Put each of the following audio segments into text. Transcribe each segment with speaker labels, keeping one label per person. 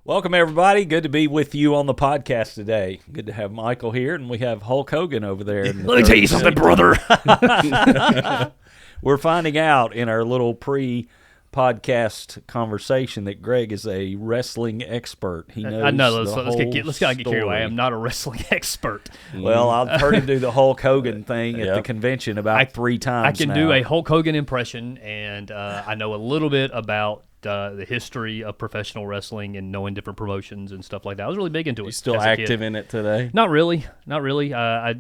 Speaker 1: Welcome, everybody. Good to be with you on the podcast today. Good to have Michael here, and we have Hulk Hogan over there.
Speaker 2: Let me tell you something, brother.
Speaker 1: We're finding out in our little pre-podcast conversation that Greg is a wrestling expert. He knows
Speaker 2: I know.
Speaker 1: let's
Speaker 2: Let's get carried away. I am not a wrestling expert.
Speaker 1: Well, I've heard him do the Hulk Hogan thing at the convention about 3 times
Speaker 2: I can
Speaker 1: now.
Speaker 2: do a Hulk Hogan impression, and I know a little bit about the history of professional wrestling and knowing different promotions and stuff like that. I was really big into it.
Speaker 3: You still
Speaker 2: as a
Speaker 3: active
Speaker 2: kid.
Speaker 3: in it today?
Speaker 2: Not really. I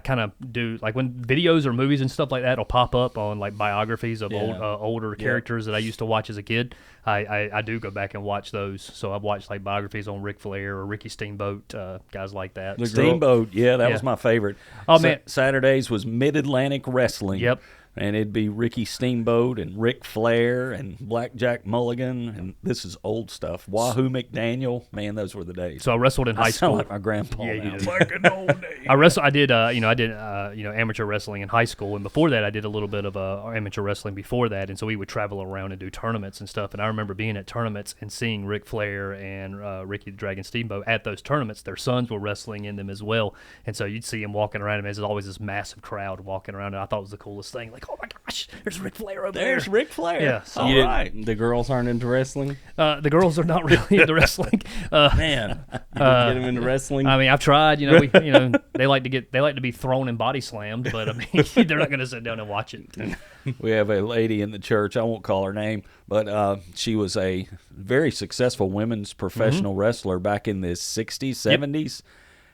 Speaker 2: kind of do, like, when videos or movies and stuff like that will pop up on, like, biographies of older characters that I used to watch as a kid. I do go back and watch those. So I've watched, like, biographies on Ric Flair or Ricky Steamboat, guys like that.
Speaker 1: Steamboat, that was my favorite.
Speaker 2: Oh, man.
Speaker 1: Saturdays was Mid-Atlantic Wrestling.
Speaker 2: Yep.
Speaker 1: And it'd be Ricky Steamboat and Ric Flair and Blackjack Mulligan, and this is old stuff. Wahoo McDaniel, man, those were the days.
Speaker 2: So I wrestled in high
Speaker 1: I sound
Speaker 2: school.
Speaker 1: like my grandpa.
Speaker 2: Yeah, you
Speaker 1: now.
Speaker 2: do.
Speaker 1: Back in the old days.
Speaker 2: I did amateur wrestling in high school, and before that I did a little bit of amateur wrestling before that, and so we would travel around and do tournaments and stuff. And I remember being at tournaments and seeing Ric Flair and Ricky the Dragon Steamboat at those tournaments. Their sons were wrestling in them as well, and so you'd see them walking around, and there's always this massive crowd walking around, and I thought it was the coolest thing. Like, oh my gosh, there's Ric Flair over there.
Speaker 1: There's Ric Flair.
Speaker 2: Yeah, so
Speaker 1: all right.
Speaker 3: The girls aren't into wrestling?
Speaker 2: The girls are not really into wrestling.
Speaker 3: Man, get them into wrestling?
Speaker 2: I mean, I've tried. They like to be thrown and body slammed, but I mean, they're not going to sit down and watch it.
Speaker 1: We have a lady in the church, I won't call her name, but she was a very successful women's professional wrestler back in the 60s, 70s,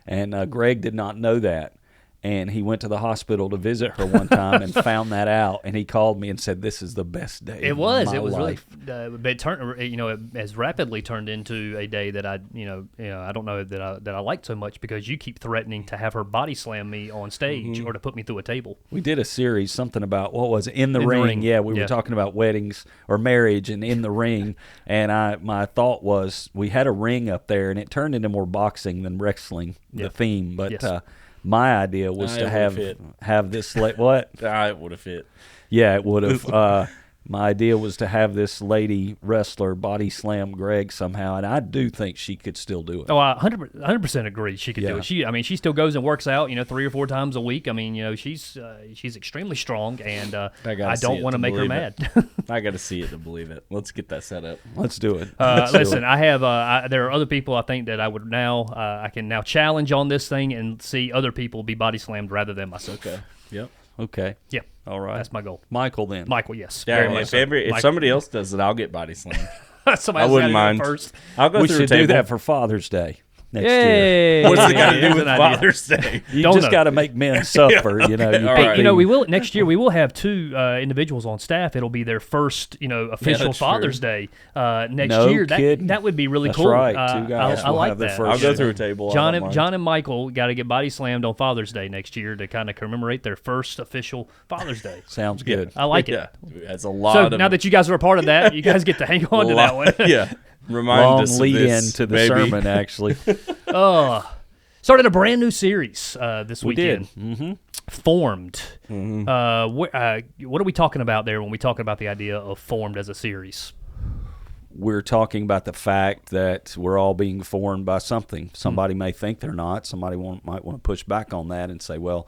Speaker 1: and Greg did not know that. And he went to the hospital to visit her one time and found that out. And he called me and said, "This is the best day
Speaker 2: It
Speaker 1: of
Speaker 2: was.
Speaker 1: my
Speaker 2: It was
Speaker 1: life."
Speaker 2: really. But it turned. It has rapidly turned into a day that I don't know that I like so much, because you keep threatening to have her body slam me on stage or to put me through a table.
Speaker 1: We did a series, something about, what was it, In the
Speaker 2: In the
Speaker 1: Ring.
Speaker 2: Ring.
Speaker 1: Yeah, we were talking about weddings or marriage and In the Ring. And my thought was, we had a ring up there, and it turned into more boxing than wrestling, the theme. But
Speaker 2: Yes.
Speaker 1: my idea was to have this what?
Speaker 3: It would have fit.
Speaker 1: Yeah, it would have. My idea was to have this lady wrestler body slam Greg somehow, and I do think she could still do it.
Speaker 2: Oh, I 100% agree. She could do it. She still goes and works out, 3 or 4 times a week. I mean, she's extremely strong, and I don't want to make her mad.
Speaker 3: I got to see it to believe it. Let's get that set up.
Speaker 1: Let's do it.
Speaker 2: Listen, I have. There are other people I think that I would now. I can now challenge on this thing and see other people be body slammed rather than myself.
Speaker 3: Okay. Yep.
Speaker 1: Okay.
Speaker 2: Yeah.
Speaker 1: All right.
Speaker 2: That's my goal.
Speaker 1: Michael, then.
Speaker 2: Michael, yes.
Speaker 3: Yeah,
Speaker 2: Very
Speaker 3: if
Speaker 2: much so.
Speaker 3: if somebody else does it, I'll get body slammed.
Speaker 2: Somebody
Speaker 3: I wouldn't
Speaker 2: gotta do it
Speaker 3: mind.
Speaker 2: first.
Speaker 3: I'll go
Speaker 1: We
Speaker 3: through
Speaker 1: should
Speaker 3: a
Speaker 1: do
Speaker 3: table.
Speaker 1: that for Father's Day next year.
Speaker 2: Yay!
Speaker 3: What's it got to do
Speaker 2: That's
Speaker 3: with
Speaker 2: an idea.
Speaker 3: Father's Day?
Speaker 1: You
Speaker 2: Don't
Speaker 1: just
Speaker 2: know.
Speaker 1: got to make men suffer, you know.
Speaker 3: All
Speaker 2: Hey,
Speaker 3: right.
Speaker 2: we will next year. We will have 2 individuals on staff. It'll be their first, official
Speaker 3: that's
Speaker 2: Father's
Speaker 3: true.
Speaker 2: Day next
Speaker 1: No
Speaker 2: year.
Speaker 1: kidding.
Speaker 2: That would be really
Speaker 1: That's
Speaker 2: cool.
Speaker 1: right. 2 guys
Speaker 2: I
Speaker 1: will
Speaker 2: like
Speaker 1: have their
Speaker 2: that.
Speaker 1: first
Speaker 3: I'll go through a table. I
Speaker 2: John
Speaker 3: don't mind.
Speaker 2: and Michael got to get body slammed on Father's Day next year to kind of commemorate their first official Father's Day.
Speaker 1: Sounds good.
Speaker 2: I like it.
Speaker 3: Yeah, that's a lot
Speaker 2: So
Speaker 3: of.
Speaker 2: now that you guys are a part of that, you guys get to hang on to that one.
Speaker 3: Yeah. Remind
Speaker 1: Long
Speaker 3: us of
Speaker 1: lead
Speaker 3: this,
Speaker 1: in to the
Speaker 3: maybe.
Speaker 1: sermon, actually.
Speaker 2: Started a brand new series this
Speaker 1: We did.
Speaker 2: weekend.
Speaker 1: Mm-hmm.
Speaker 2: Formed. What are we talking about there when we talk about the idea of Formed as a series?
Speaker 1: We're talking about the fact that we're all being formed by something. Somebody may think they're not. Somebody might want to push back on that and say, well,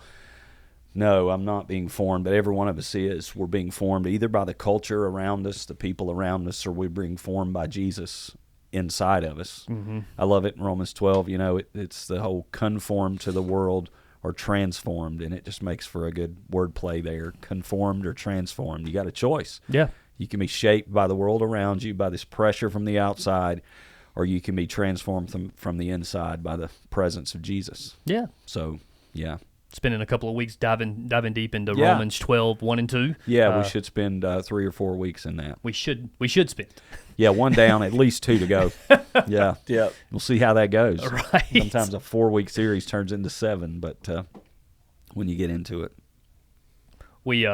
Speaker 1: no, I'm not being formed, but every one of us is. We're being formed either by the culture around us, the people around us, or we're being formed by Jesus inside of us. Mm-hmm. I love it in Romans 12. It's the whole conformed to the world or transformed, and it just makes for a good wordplay there. Conformed or transformed. You got a choice.
Speaker 2: Yeah.
Speaker 1: You can be shaped by the world around you, by this pressure from the outside, or you can be transformed from the inside by the presence of Jesus.
Speaker 2: Yeah.
Speaker 1: So, yeah.
Speaker 2: Spending a couple of weeks diving deep into
Speaker 1: Yeah.
Speaker 2: Romans 12, 1 and 2.
Speaker 1: Yeah, we should spend 3 or 4 weeks in that.
Speaker 2: We should spend.
Speaker 1: Yeah, 1 down, at least 2 to go. Yeah.
Speaker 3: Yeah.
Speaker 1: We'll see how that goes.
Speaker 2: Right.
Speaker 1: Sometimes a 4-week series turns into 7, but when you get into it.
Speaker 2: We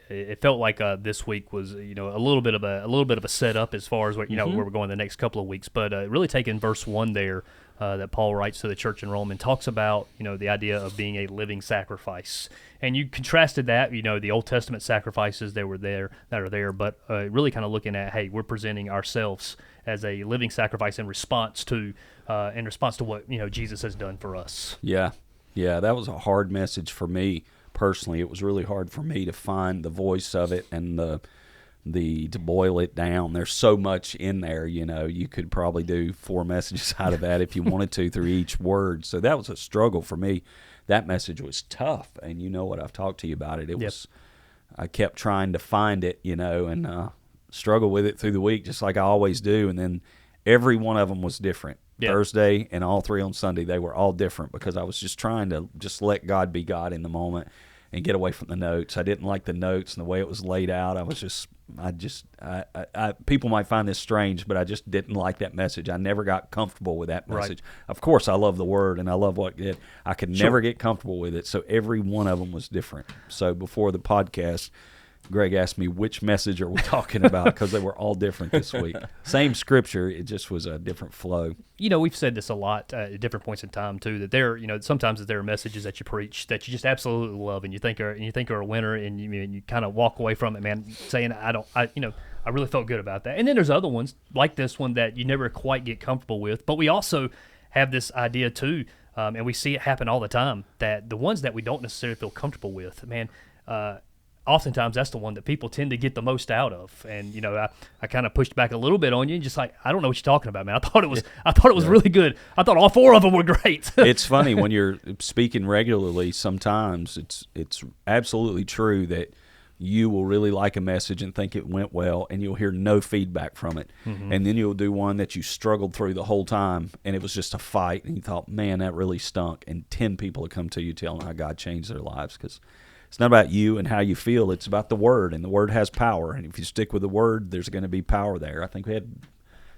Speaker 2: it felt like this week was a little bit of a setup as far as what where we're going the next couple of weeks. But really taking verse 1 there that Paul writes to the church in Rome and talks about the idea of being a living sacrifice, and you contrasted that the Old Testament sacrifices that are there, but really kind of looking at, hey, we're presenting ourselves as a living sacrifice in response to what Jesus has done for us.
Speaker 1: Yeah, that was a hard message for me personally. It was really hard for me to find the voice of it and to boil it down. There's so much in there, you could probably do 4 messages out of that if you wanted to through each word. So that was a struggle for me. That message was tough, and what I've talked to you about it. It was, I kept trying to find it, and struggle with it through the week, just like I always do. And then every one of them was different. Yep. Thursday and all 3 on Sunday, they were all different because I was just trying to just let God be God in the moment and get away from the notes. I didn't like the notes and the way it was laid out. People might find this strange, but I just didn't like that message. I never got comfortable with that message. Right. Of course, I love the Word and I love what it did. I could never get comfortable with it, so every one of them was different. So before the podcast, Greg asked me, which message are we talking about? Because they were all different this week. Same scripture, it just was a different flow.
Speaker 2: We've said this a lot at different points in time too. That sometimes there are messages that you preach that you just absolutely love, and you think are a winner, and you kind of walk away from it, man, saying I really felt good about that. And then there's other ones like this one that you never quite get comfortable with. But we also have this idea too, and we see it happen all the time, that the ones that we don't necessarily feel comfortable with, man. Oftentimes that's the one that people tend to get the most out of. And I kind of pushed back a little bit on you, and just like, I don't know what you're talking about, man. I thought it was really good. I thought all 4 of them were great.
Speaker 1: It's funny when you're speaking regularly. Sometimes it's absolutely true that you will really like a message and think it went well, and you'll hear no feedback from it. Mm-hmm. And then you'll do one that you struggled through the whole time, and it was just a fight, and you thought, man, that really stunk. And 10 people have come to you telling how God changed their lives, because it's not about you and how you feel. It's about the Word, and the Word has power. And if you stick with the Word, there's going to be power there. I think we had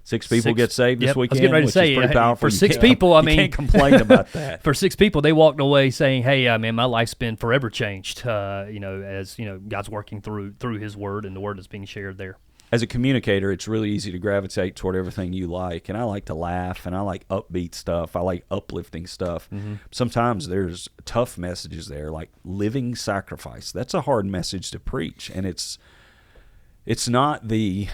Speaker 1: 6 people get saved this weekend,
Speaker 2: I was getting ready to say,
Speaker 1: pretty powerful.
Speaker 2: For 6 people,
Speaker 1: you can't complain about that.
Speaker 2: For 6 people, they walked away saying, hey, man, my life's been forever changed, as God's working through His Word, and the Word is being shared there.
Speaker 1: As a communicator, it's really easy to gravitate toward everything you like, and I like to laugh, and I like upbeat stuff. I like uplifting stuff. Mm-hmm. Sometimes there's tough messages there, like living sacrifice. That's a hard message to preach, and it's not the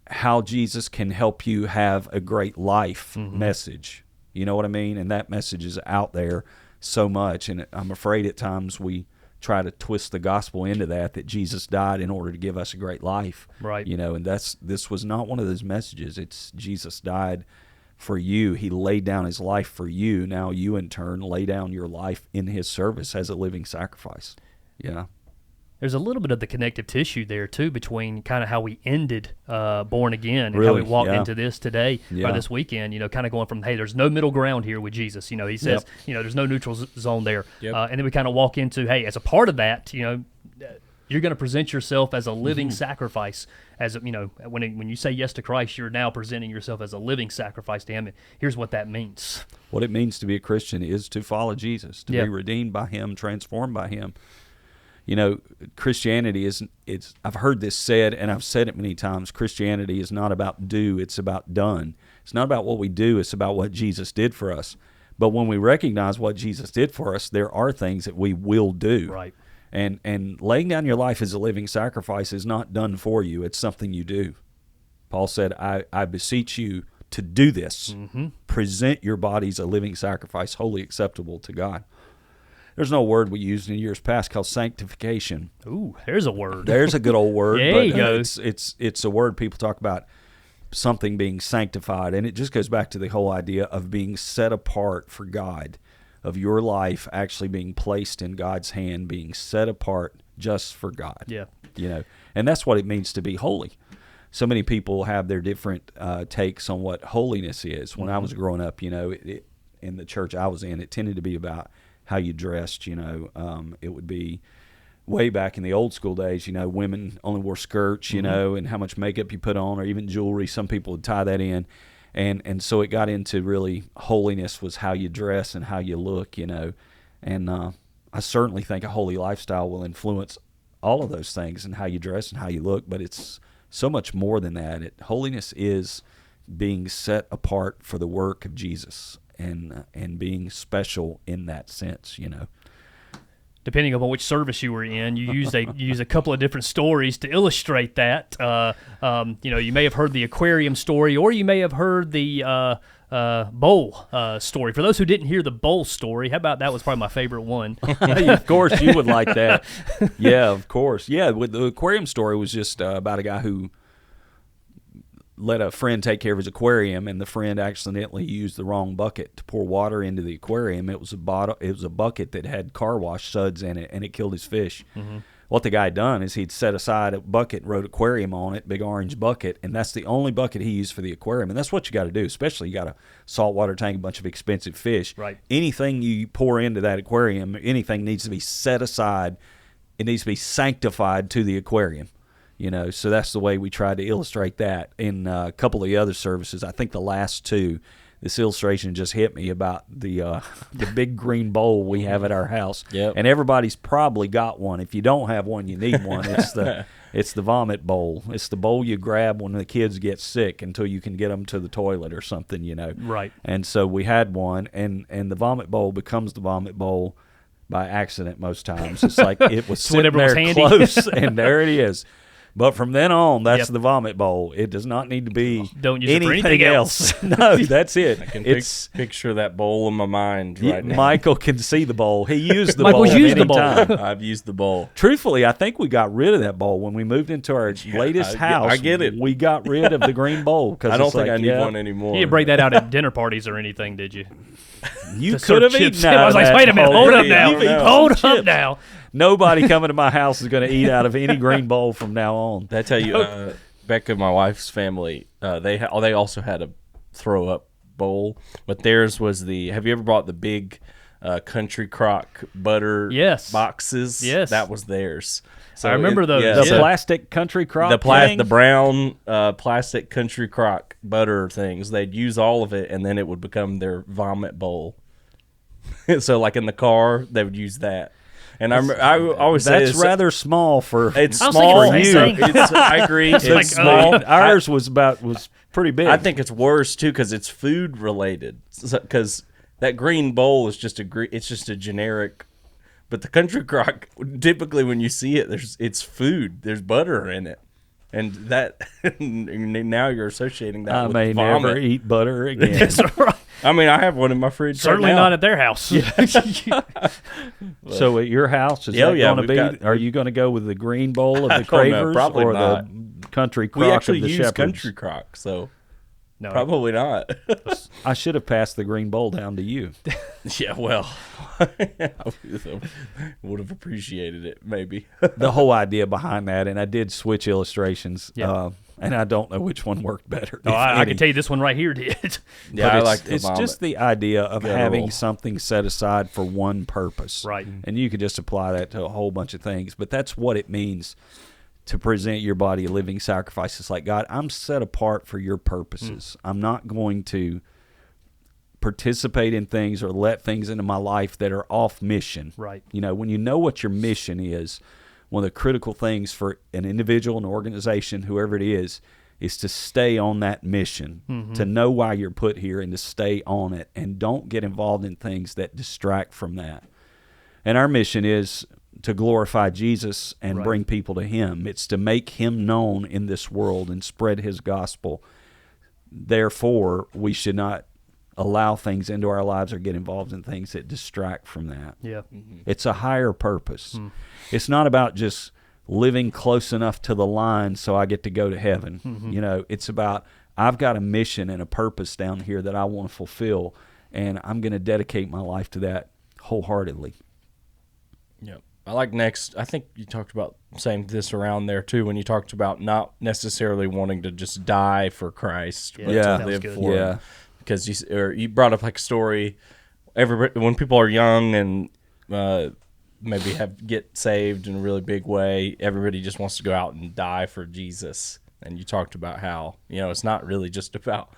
Speaker 1: how Jesus can help you have a great life message. You know what I mean? And that message is out there so much, and I'm afraid at times we try to twist the gospel into that Jesus died in order to give us a great life.
Speaker 2: Right.
Speaker 1: And this was not one of those messages. It's Jesus died for you. He laid down His life for you. Now you in turn lay down your life in His service as a living sacrifice. Yeah.
Speaker 2: There's a little bit of the connective tissue there too between kind of how we ended Born Again and how we walked into this today or this weekend. Kind of going from, hey, there's no middle ground here with Jesus. He says, there's no neutral zone there. Yep. And then we kind of walk into, hey, as a part of that, you're going to present yourself as a living sacrifice. As when you say yes to Christ, you're now presenting yourself as a living sacrifice to Him. And here's what that means. What
Speaker 1: it means to be a Christian is to follow Jesus, to be redeemed by Him, transformed by Him. Christianity it's I've heard this said, and I've said it many times, Christianity is not about do, it's about done. It's not about what we do, it's about what Jesus did for us. But when we recognize what Jesus did for us, there are things that we will do.
Speaker 2: Right.
Speaker 1: And laying down your life as a living sacrifice is not done for you, it's something you do. Paul said, I beseech you to do this. Mm-hmm. Present your bodies a living sacrifice, wholly acceptable to God. There's no word we used in years past called sanctification.
Speaker 2: Ooh, there's a word.
Speaker 1: There's a good old word.
Speaker 2: There you go.
Speaker 1: It's a word people talk about, something being sanctified, and it just goes back to the whole idea of being set apart for God, of your life actually being placed in God's hand, being set apart just for God.
Speaker 2: Yeah.
Speaker 1: And that's what it means to be holy. So many people have their different takes on what holiness is. When I was growing up, in the church I was in, it tended to be about how you dressed. It would be way back in the old school days, women only wore skirts, and how much makeup you put on, or even jewelry. Some people would tie that in. And so it got into really holiness was how you dress and how you look, And I certainly think a holy lifestyle will influence all of those things and how you dress and how you look, but it's so much more than that. Holiness is being set apart for the work of Jesus and being special in that sense, you know.
Speaker 2: Depending upon which service you were in, you use a couple of different stories to illustrate that. You may have heard the aquarium story, or you may have heard the bowl story. For those who didn't hear the bowl story, how about that was probably my favorite one.
Speaker 1: Of course, you would like that. Yeah, of course. Yeah, with the aquarium story was just about a guy who let a friend take care of his aquarium, and the friend accidentally used the wrong bucket to pour water into the aquarium. It was a bucket that had car wash suds in it, and it killed his fish. Mm-hmm. What the guy had done is he'd set aside a bucket, wrote aquarium on it, big orange bucket, and that's the only bucket he used for the aquarium. And that's what you got to do, especially you got a saltwater tank, a bunch of expensive fish.
Speaker 2: Right.
Speaker 1: Anything you pour into that aquarium, anything needs to be set aside. It needs to be sanctified to the aquarium. You know, so that's the way we tried to illustrate that in a couple of the other services. I think the last two, this illustration just hit me about the big green bowl we have at our house.
Speaker 3: Yep.
Speaker 1: And everybody's probably got one. If you don't have one, you need one. It's the vomit bowl. It's the bowl you grab when the kids get sick until you can get them to the toilet or something, you know.
Speaker 2: Right. And
Speaker 1: so we had one, and the vomit bowl becomes the vomit bowl by accident most times. It's like it was sitting there close, and there it is. But from then on, that's the vomit bowl. It does not need to be
Speaker 2: Don't use
Speaker 1: anything
Speaker 2: it for anything else.
Speaker 1: No, that's it.
Speaker 3: I can picture that bowl in my mind right now.
Speaker 1: Michael can see the bowl. He used the
Speaker 2: Michael's
Speaker 1: bowl
Speaker 2: used
Speaker 1: many
Speaker 2: the bowl.
Speaker 1: times.
Speaker 3: I've used the bowl.
Speaker 1: Truthfully, I think we got rid of that bowl when we moved into our latest house.
Speaker 3: I get it.
Speaker 1: We got rid of the green bowl.
Speaker 3: I don't think I need one anymore.
Speaker 2: You didn't break that out at dinner parties or anything, did you?
Speaker 1: You could have eaten
Speaker 2: out. I was like, wait a minute, hold up now. Hold up now.
Speaker 1: Nobody coming to my house is going to eat out of any green bowl from now on.
Speaker 3: Did I tell you, Becca, my wife's family, they also had a throw up bowl, but theirs was have you ever bought the big Country Crock butter boxes?
Speaker 2: Yes.
Speaker 3: That was theirs. So
Speaker 2: I remember those.
Speaker 1: The plastic Country Crock
Speaker 3: the brown plastic Country Crock butter things. They'd use all of it, and then it would become their vomit bowl. So like in the car, they would use that. And I always say
Speaker 1: that's rather small for
Speaker 3: it's small for you. I agree. It's
Speaker 2: like,
Speaker 3: small.
Speaker 1: Ours was pretty big.
Speaker 3: I think it's worse too because it's food related. Because that green bowl is just it's just a generic. But the Country Crock, typically when you see it, it's food. There's butter in it, and that now you're associating that.
Speaker 1: I
Speaker 3: with
Speaker 1: may
Speaker 3: vomit.
Speaker 1: never eat butter again.
Speaker 2: That's right.
Speaker 3: I mean, I have one in my fridge.
Speaker 2: Certainly
Speaker 3: right now.
Speaker 2: not at their house.
Speaker 1: So at your house, is that going to be? Are you going to go with the green bowl of the Cravers or
Speaker 3: not.
Speaker 1: the Country Crock
Speaker 3: We actually
Speaker 1: of the
Speaker 3: use
Speaker 1: Shepherds?
Speaker 3: Country Crock, so
Speaker 2: No,
Speaker 3: probably not.
Speaker 1: I should have passed the green bowl down to you.
Speaker 3: Yeah, well, I would have appreciated it, maybe.
Speaker 1: The whole idea behind that, and I did switch illustrations,
Speaker 2: Yeah.
Speaker 1: and I don't know which one worked better.
Speaker 2: No, I can tell you this one right here did.
Speaker 3: Yeah,
Speaker 1: But
Speaker 3: I like the
Speaker 1: it's
Speaker 3: vomit.
Speaker 1: just the idea of
Speaker 3: Guttural.
Speaker 1: having something set aside for one purpose.
Speaker 2: Right.
Speaker 1: And you could just apply that to a whole bunch of things. But that's what it means to present your body a living sacrifice. It's like, God, I'm set apart for your purposes. I'm not going to participate in things or let things into my life that are off mission.
Speaker 2: Right.
Speaker 1: You know, when you know what your mission is, one of the critical things for an individual, an organization, whoever it is to stay on that mission, to know why you're put here and to stay on it, and don't get involved in things that distract from that. And our mission is to glorify Jesus and bring people to Him. It's to make Him known in this world and spread His gospel. Therefore, we should not allow things into our lives or get involved in things that distract from that.
Speaker 2: Yeah.
Speaker 1: It's a higher purpose. It's not about just living close enough to the line so I get to go to heaven. You know, it's about I've got a mission and a purpose down here that I want to fulfill, and I'm going to dedicate my life to that wholeheartedly.
Speaker 3: Yeah. I like next. I think you talked about saying this around there too when you talked about not necessarily wanting to just die for Christ, but
Speaker 1: Yeah.
Speaker 3: to live
Speaker 2: Sounds good.
Speaker 3: for Him. Because you brought up like a story. When people are young and maybe get saved in a really big way, everybody just wants to go out and die for Jesus. And you talked about how it's not really just about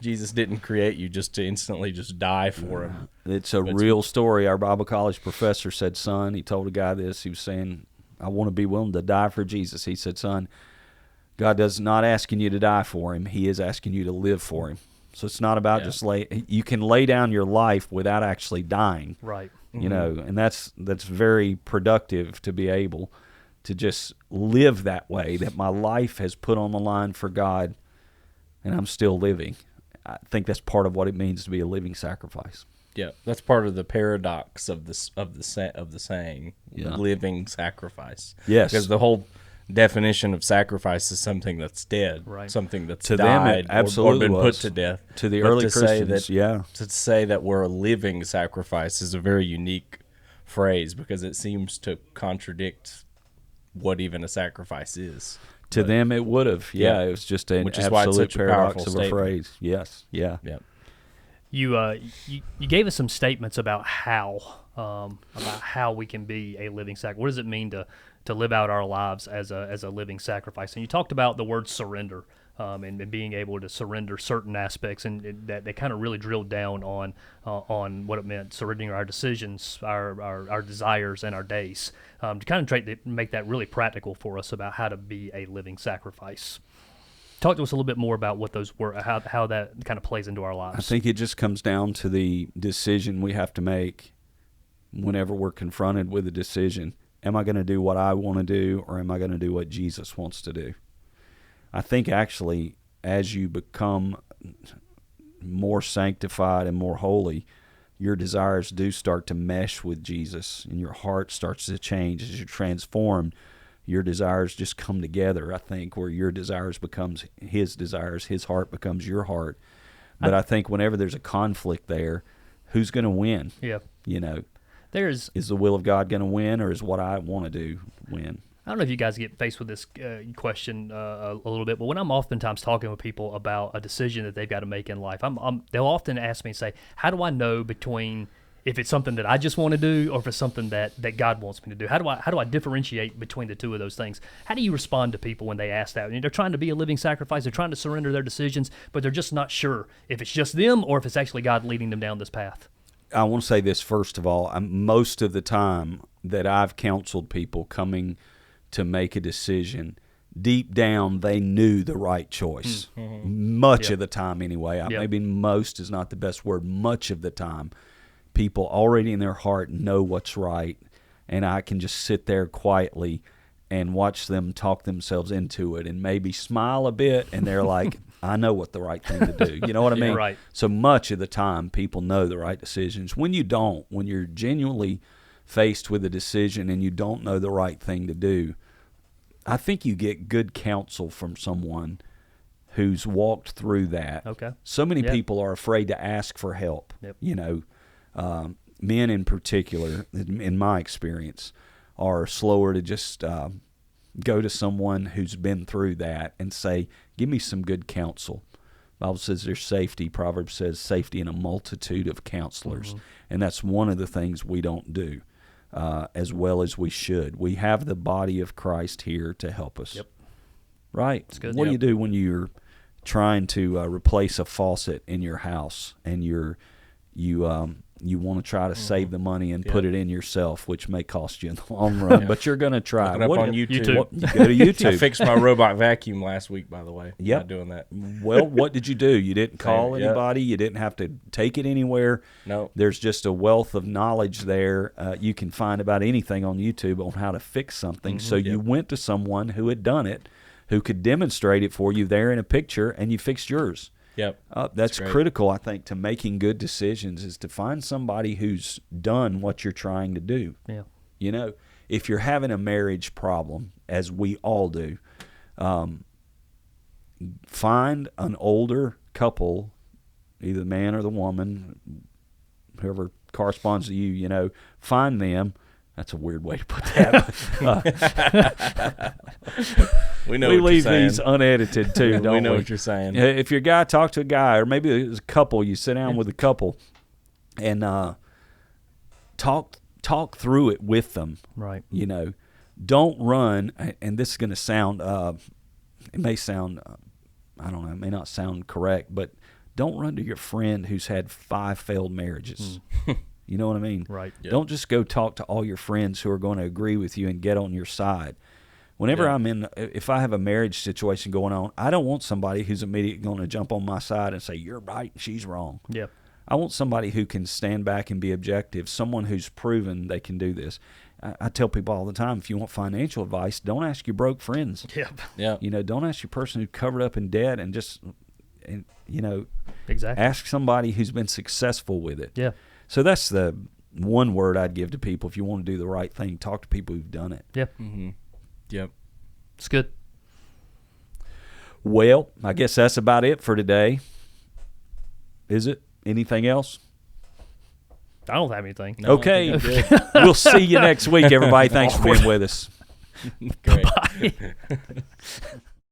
Speaker 3: Jesus didn't create you just to instantly just die for Him.
Speaker 1: It's a real story. Our Bible college professor said, son, he told a guy this. He was saying, I want to be willing to die for Jesus. He said, son, God does not asking you to die for him. He is asking you to live for him. So it's not about just you can lay down your life without actually dying.
Speaker 2: Right.
Speaker 1: You know, and that's very productive to be able to just live that way, that my life has put on the line for God and I'm still living. I think that's part of what it means to be a living sacrifice.
Speaker 3: Yeah, that's part of the paradox of the saying, living sacrifice.
Speaker 1: Yes,
Speaker 3: because the whole definition of sacrifice is something that's dead,
Speaker 2: right?
Speaker 3: Something that's
Speaker 1: to
Speaker 3: died
Speaker 1: them, it absolutely
Speaker 3: or been
Speaker 1: was.
Speaker 3: put to death.
Speaker 1: To the
Speaker 3: But
Speaker 1: early
Speaker 3: to
Speaker 1: Christians,
Speaker 3: to say that we're a living sacrifice is a very unique phrase because it seems to contradict what even a sacrifice is.
Speaker 1: To them, it would have. Yeah, it was just an
Speaker 3: which is why it's
Speaker 1: absolute
Speaker 3: such a
Speaker 1: paradox
Speaker 3: powerful
Speaker 1: of
Speaker 3: statement.
Speaker 1: a phrase. Yes, yeah.
Speaker 3: Yep.
Speaker 2: You gave us some statements about how we can be a living sacrifice. What does it mean to live out our lives as a living sacrifice? And you talked about the word surrender, and being able to surrender certain aspects, and that they kind of really drilled down on what it meant, surrendering our decisions, our desires, and our days, to kind of try to make that really practical for us about how to be a living sacrifice. Talk to us a little bit more about what those were, how that kind of plays into our lives.
Speaker 1: I think it just comes down to the decision we have to make whenever we're confronted with a decision. Am I going to do what I want to do, or am I going to do what Jesus wants to do? I think actually as you become more sanctified and more holy, your desires do start to mesh with Jesus, and your heart starts to change as you're transformed. Your desires just come together, I think, where your desires becomes his desires, his heart becomes your heart. But I think whenever there's a conflict there, who's going to win?
Speaker 2: Yeah.
Speaker 1: You know,
Speaker 2: is
Speaker 1: the will of God going to win, or is what I want to do win?
Speaker 2: I don't know if you guys get faced with this question a little bit, but when I'm oftentimes talking with people about a decision that they've got to make in life, they'll often ask me and say, how do I know between if it's something that I just want to do or if it's something that God wants me to do? How do I differentiate between the two of those things? How do you respond to people when they ask that? I mean, they're trying to be a living sacrifice. They're trying to surrender their decisions, but they're just not sure if it's just them or if it's actually God leading them down this path.
Speaker 1: I want to say this first of all. Most of the time that I've counseled people coming to make a decision, deep down they knew the right choice. Much of the time anyway. Maybe most is not the best word. Much of the time, people already in their heart know what's right, and I can just sit there quietly and watch them talk themselves into it and maybe smile a bit, and they're like, I know what the right thing to do. You know what I mean?
Speaker 2: Right.
Speaker 1: So much of the time, people know the right decisions. When you don't, when you're genuinely faced with a decision and you don't know the right thing to do, I think you get good counsel from someone who's walked through that.
Speaker 2: Okay.
Speaker 1: So many people are afraid to ask for help.
Speaker 2: Yep.
Speaker 1: You know, men in particular, in my experience, are slower to just go to someone who's been through that and say, give me some good counsel. The Bible says there's safety. Proverbs says safety in a multitude of counselors. And that's one of the things we don't do as well as we should. We have the body of Christ here to help us.
Speaker 2: Yep.
Speaker 1: Right?
Speaker 2: That's good.
Speaker 1: What do you do when you're trying to replace a faucet in your house and you want to try to save the money and put it in yourself, which may cost you in the long run, but you're going to try.
Speaker 3: Look it up on YouTube.
Speaker 1: You go to YouTube.
Speaker 3: I fixed my robot vacuum last week, by the way.
Speaker 1: Yep.
Speaker 3: Not doing that.
Speaker 1: Well, what did you do? You didn't call
Speaker 3: Yep.
Speaker 1: anybody. You didn't have to take it anywhere.
Speaker 3: No.
Speaker 1: There's just a wealth of knowledge there. You can find about anything on YouTube on how to fix something. So you went to someone who had done it, who could demonstrate it for you there in a picture, and you fixed yours.
Speaker 3: Yep.
Speaker 1: That's
Speaker 3: great.
Speaker 1: critical, I think, to making good decisions, is to find somebody who's done what you're trying to do.
Speaker 2: Yeah.
Speaker 1: You know, if you're having a marriage problem, as we all do, find an older couple, either the man or the woman, whoever corresponds to you, you know, find them. That's a weird way to put that.
Speaker 3: We know
Speaker 1: we
Speaker 3: what
Speaker 1: leave
Speaker 3: you're saying.
Speaker 1: these unedited too, don't
Speaker 3: We know
Speaker 1: we?
Speaker 3: what you're saying.
Speaker 1: If you're a guy, talk to a guy, or maybe it's a couple. You sit down with a couple and talk through it with them.
Speaker 2: Right.
Speaker 1: You know, don't run. And this is going to sound. It may sound. I don't know. It may not sound correct, but don't run to your friend who's had 5 failed marriages. You know what I mean?
Speaker 2: Right.
Speaker 3: Yeah.
Speaker 1: Don't just go talk to all your friends who are going to agree with you and get on your side. Whenever
Speaker 3: Yeah.
Speaker 1: if I have a marriage situation going on, I don't want somebody who's immediately going to jump on my side and say, you're right and she's wrong.
Speaker 2: Yep.
Speaker 1: I want somebody who can stand back and be objective, someone who's proven they can do this. I tell people all the time, if you want financial advice, don't ask your broke friends.
Speaker 2: Yep.
Speaker 3: Yeah.
Speaker 1: You know, don't ask your person who's covered up in debt and just, you know,
Speaker 2: Exactly.
Speaker 1: ask somebody who's been successful with it.
Speaker 2: Yeah.
Speaker 1: So that's the one word I'd give to people. If you want to do the right thing, talk to people who've done it.
Speaker 2: Yeah.
Speaker 3: Mm-hmm. Yep.
Speaker 2: It's good.
Speaker 1: Well, I guess that's about it for today. Is it? Anything else?
Speaker 2: I don't have anything.
Speaker 3: No, I
Speaker 1: Okay.
Speaker 3: think I'm good.
Speaker 1: We'll see you next week, everybody. Thanks for being with us.
Speaker 3: Great.